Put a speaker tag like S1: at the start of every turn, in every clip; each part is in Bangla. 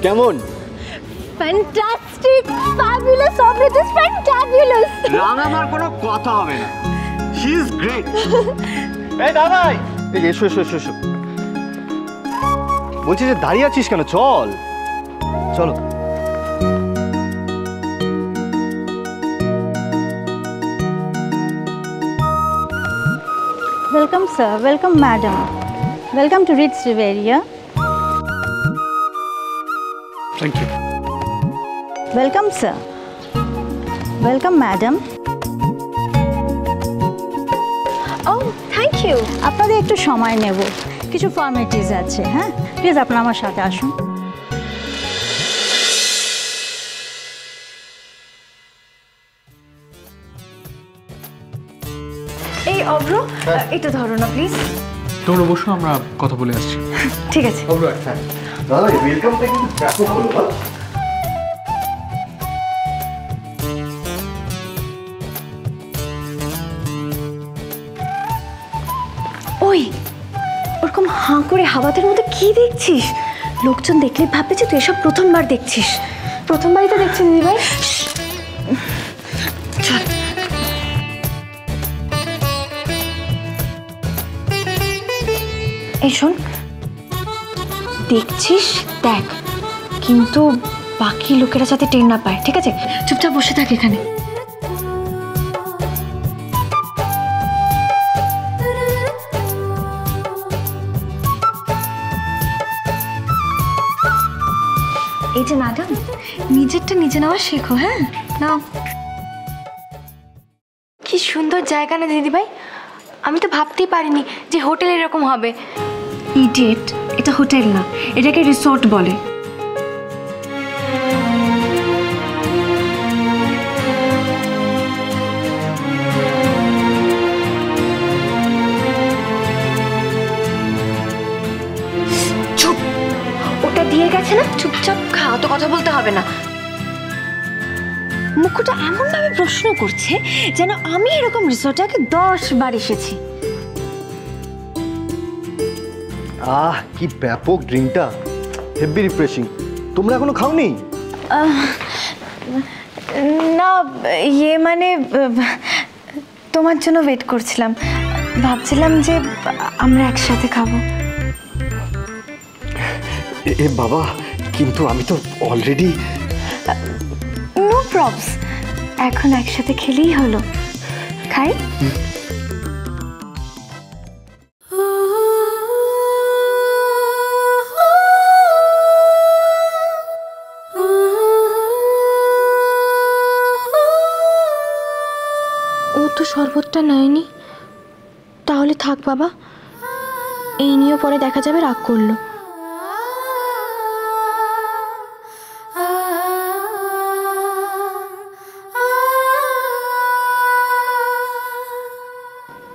S1: কেমন?
S2: Fantastic, fabulous, obvious, fantabulous.
S1: রাঙামার কোনো কথা হবে না। She is great. এই দাদাই, এই এসো এসো এসো এসো। বলছি যে দাঁড়িয়ে আছিস কেন? চল চলো।
S2: Welcome sir, welcome madam. Welcome to Ritz Riviera.
S1: Thank you.
S2: Welcome sir. Welcome madam. Oh, thank you. আপনাদের একটু সময় নেব, কিছু ফর্মালিটিস আছে। হ্যাঁ, প্লিজ আপনারা আমার সাথে আসুন।
S3: এই অভ্র, এটা ধরো না প্লিজ।
S4: তোমরা বসো, আমরা কথা বলে আসছি।
S3: ঠিক আছে।
S1: হ্যাঁ দাদা, ওয়েলকামটা কিন্তু ব্যাপক হলো।
S3: ওই ওরকম হাঁ করে হাওয়াতের মধ্যে কি দেখছিস? লোকজন দেখলে ভাববে যে তুই এসব প্রথমবার দেখছিস। প্রথমবারই তো দেখছি দিদিভাই। চল। এই শোন, দেখছিস দেখ, কিন্তু বাকি লোকেরা যাতে টের না পায়, ঠিক আছে? চুপচাপ বসে থাক এখানে। এই যে ম্যাডাম, নিজেরটা নিজে নেওয়া শেখো। হ্যাঁ, নাও। কি সুন্দর জায়গা না দিদিভাই? আমি তো ভাবতেই পারিনি যে হোটেল এরকম হবে। ইডিয়েট, এটা হোটেল না, এটাকে রিসোর্ট বলে। চুপ, ওটা দিয়ে গেছে না, চুপচাপ খা, তো কথা বলতে হবে না। মুখটা এমন ভাবে প্রশ্ন করছে যেন আমি এরকম রিসোর্টে আগে 10 বার এসেছি।
S1: আহ, কি ব্যাপক ড্রিঙ্কটা, হেভি রিফ্রেশিং। তোমরা এখনো খাওনি?
S3: না, ইয়ে মানে তোমার জন্য ওয়েট করছিলাম, ভাবছিলাম যে আমরা একসাথে খাবো।
S1: এ বাবা, কিন্তু আমি তো অলরেডি।
S3: নো প্রবস, এখন একসাথে খেলেই হলো। খাই? ও তো শরবতটা নেয়নি, তাহলে থাক বাবা, এই নিয়েও পরে দেখা যাবে রাগ করলো।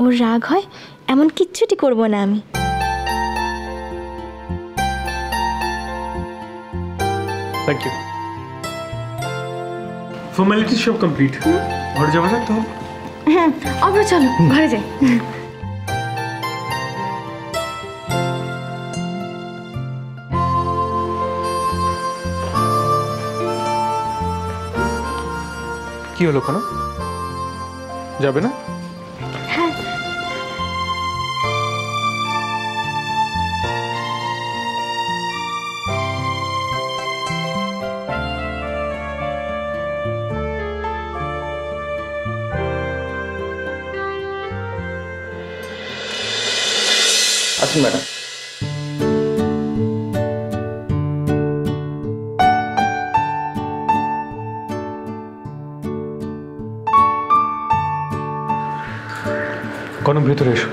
S3: ওর রাগ হয় এমন কিচ্ছুটি করবো না আমি।
S4: Thank you. ফর্মালিটি সব কমপ্লিট, ঘরে যাওয়া যাক তো।
S3: হ্যাঁ, আমরা চলো ঘরে যাই।
S4: কি হলো, কেন যাবে না?
S3: হ্যাঁ,
S1: আসুন ম্যাডাম।
S4: কোনো ভেতরে এসো।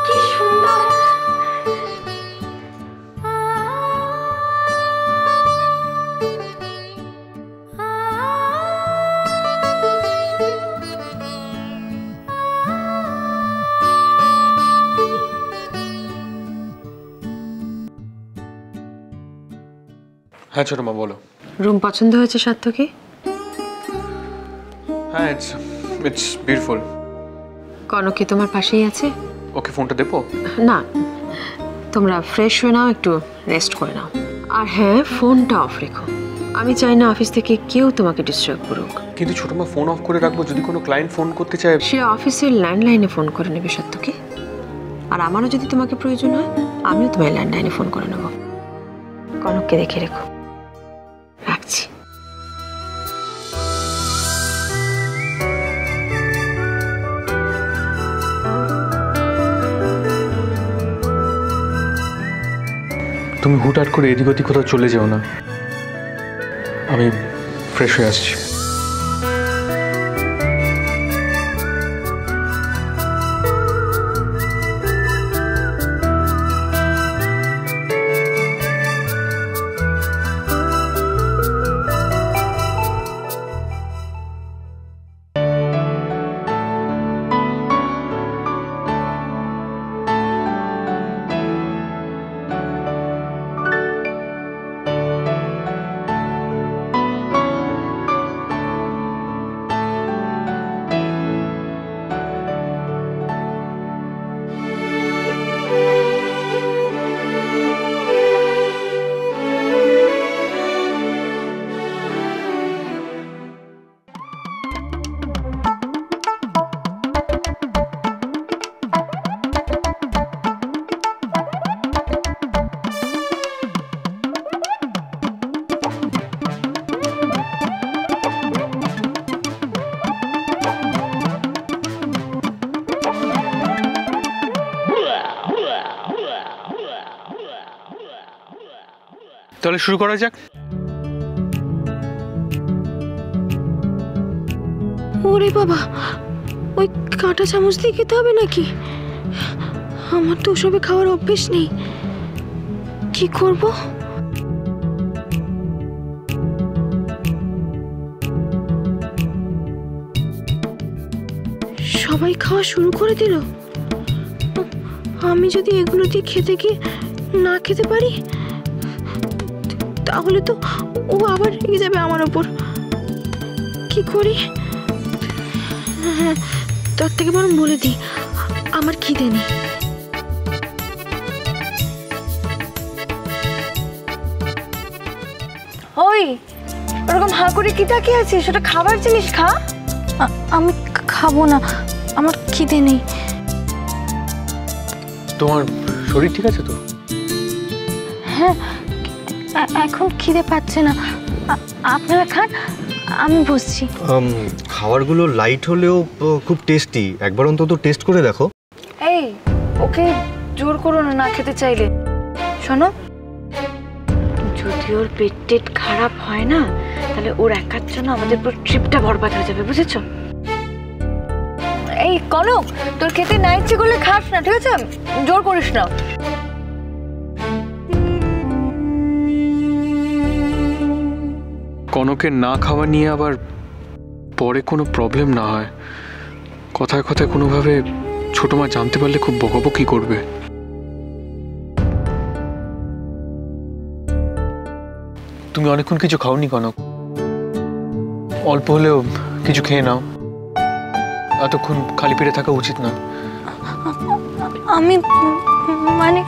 S3: কি সুন্দর।
S4: হ্যাঁ ছোট মা বলো।
S3: রুম পছন্দ হয়েছে সার্থকী?
S4: হ্যাঁ ইটস বিউটিফুল।
S3: কনক কি তোমার পাশেই আছে?
S4: ওকে ফোনটা দেবো?
S3: না, তোমরা ফ্রেশ হয়ে নাও, একটু রেস্ট করে নাও। আর হ্যাঁ, ফোনটা অফ রেখো। আমি চাই না অফিস থেকে কেউ তোমাকে ডিস্টার্ব করুক।
S4: কিন্তু ছোট মা ফোন অফ করে রাখবো, যদি কোনো ক্লায়েন্ট ফোন করতে চায়?
S3: সে অফিসের ল্যান্ডলাইনে ফোন করে নেবে সার্থকী। আর আমারও যদি তোমাকে প্রয়োজন হয়, আমিও তোমার ল্যান্ডলাইনে ফোন করে নেব। কনককে দেখে রেখো। রাখছি।
S4: তুমি হুটহাট করে এদিক ওদিক কোথাও চলে যাও না, আমি ফ্রেশ হয়ে আসছি। তাহলে শুরু করা যাক।
S3: ওরে বাবা, ওই কাঁটা চামচ দিয়ে খেতে হবে নাকি? আমার তো ওসবে খাওয়ার অভ্যেস নেই, কি করব? সবাই খাওয়া শুরু করে দিল। আমি যদি এগুলো দিয়ে খেতে গিয়ে না খেতে পারি, তাহলে তো ও আবার রেগে যাবে আমার ওপর। কি করি? হ্যাঁ, তার থেকে বরং বলে দিই আমার খিদে নেই। ওই ওরকম হাঁ করে কি তাকিয়ে আছিস? ওটা খাবার জিনিস, খা। আমি খাবো না, আমার খিদে নেই।
S4: তোমার শরীর ঠিক আছে তো?
S3: হ্যাঁ, এখন খিদে পাচ্ছে না। আপনারা খান, আমি বসছি।
S1: খাবারগুলো লাইট হলেও খুব টেস্টি, একবার অন্তত টেস্ট করে দেখো।
S3: এই, ওকে জোর করো না, না খেতে চাইলে। শোনো, যদি ওর পেট টেট খারাপ হয় না, তাহলে ওর একার জন্য আমাদের পুরো ট্রিপটা বরবাদ হয়ে যাবে, বুঝেছো? এই কনক, তোর খেতে না ইচ্ছে করলে খাস না, ঠিক আছে? জোর করিস না।
S4: কনকের না খাওয়া নিয়ে আবার পরে কোনো প্রবলেম না হয়। কথায় কথায় কোনোভাবে ছোট মা জানতে পারলে খুব বকাবকি করবে। তুমি অনেকক্ষণ কিছু খাওনি কনক, অল্প হলেও কিছু খেয়ে নাও। এতক্ষণ খালি পেটে থাকা উচিত না।
S3: আমি মানে,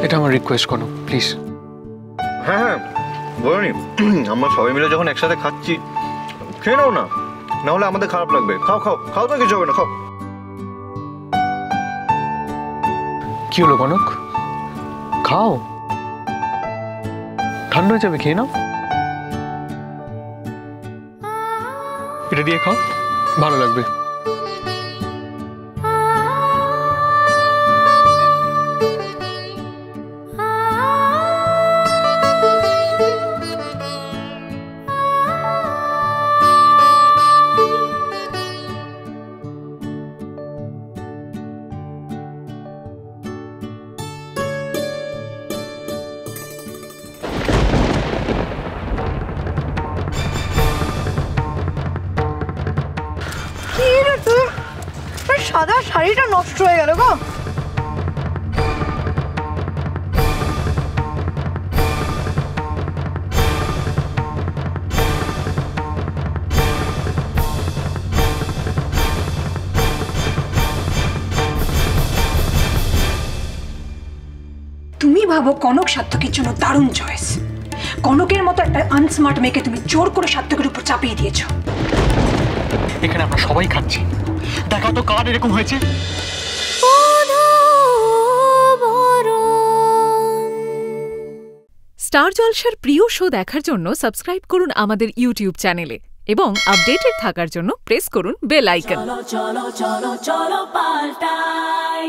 S4: এটা আমার রিকোয়েস্ট কনক, প্লিজ।
S1: হ্যাঁ হ্যাঁ বলনি, আমরা সবাই মিলে যখন একসাথে খাচ্ছি, খেয়ে নাও না, না হলে আমাদের খারাপ লাগবে। খাও খাও খাও, তো কিছু হবে না, খাও।
S4: কি হলো কনক, খাও, ঠান্ডা হয়ে যাবে, খেয়ে নাও। এটা দিয়ে খাও, ভালো লাগবে।
S3: সাদা শাড়িটা নষ্ট হয়ে গেল গো।
S5: তুমি ভাবো কনক সার্থকের জন্য দারুণ চয়েস, কনকের মতো একটা আনস্মার্ট মেয়েকে তুমি জোর করে সার্থকের উপর চাপিয়ে দিয়েছো।
S6: এখানে আমরা সবাই খাচ্ছি, দেখা তো কার এরকম হয়েছে।
S7: স্টার জলসার প্রিয় শো দেখার জন্য সাবস্ক্রাইব করুন আমাদের ইউটিউব চ্যানেলে এবং আপডেটেড থাকার জন্য প্রেস করুন বেল আইকন।
S8: চলো চলো চলো চলো পাল্টাই।